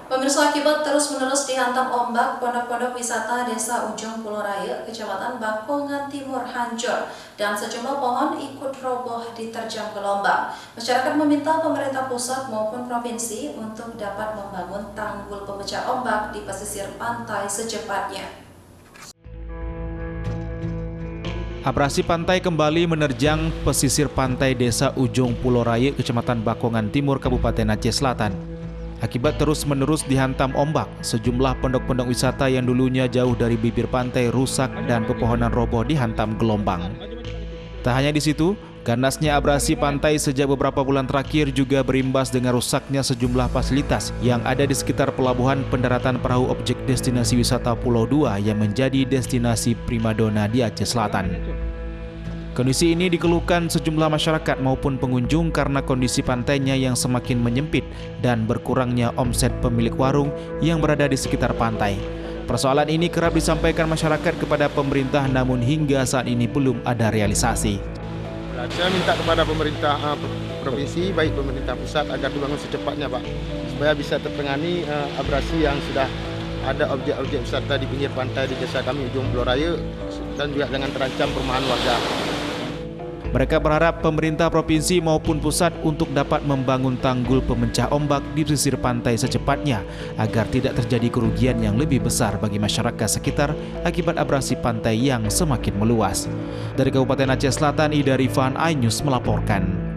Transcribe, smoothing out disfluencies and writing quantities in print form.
Pemirsa, akibat terus-menerus dihantam ombak, pondok-pondok wisata Desa Ujung Pulau Raya, Kecamatan Bakongan Timur hancur dan sejumlah pohon ikut roboh diterjang gelombang. Masyarakat meminta pemerintah pusat maupun provinsi untuk dapat membangun tanggul pemecah ombak di pesisir pantai secepatnya. Abrasi pantai kembali menerjang pesisir pantai Desa Ujung Pulau Raya, Kecamatan Bakongan Timur, Kabupaten Aceh Selatan. Akibat terus-menerus dihantam ombak, sejumlah pondok-pondok wisata yang dulunya jauh dari bibir pantai rusak dan pepohonan roboh dihantam gelombang. Tak hanya di situ, ganasnya abrasi pantai sejak beberapa bulan terakhir juga berimbas dengan rusaknya sejumlah fasilitas yang ada di sekitar pelabuhan pendaratan perahu objek destinasi wisata Pulau 2 yang menjadi destinasi primadona di Aceh Selatan. Kondisi ini dikeluhkan sejumlah masyarakat maupun pengunjung karena kondisi pantainya yang semakin menyempit dan berkurangnya omset pemilik warung yang berada di sekitar pantai. Persoalan ini kerap disampaikan masyarakat kepada pemerintah, namun hingga saat ini belum ada realisasi. Saya minta kepada pemerintah provinsi, baik pemerintah pusat, agar dibangun secepatnya, Pak, supaya bisa tertangani abrasi yang sudah ada objek-objek wisata di pinggir pantai di desa kami Ujung Pulau Raya, dan juga jangan terancam perumahan warga. Mereka berharap pemerintah provinsi maupun pusat untuk dapat membangun tanggul pemecah ombak di pesisir pantai secepatnya agar tidak terjadi kerugian yang lebih besar bagi masyarakat sekitar akibat abrasi pantai yang semakin meluas. Dari Kabupaten Aceh Selatan, Ida Rifan, iNews melaporkan.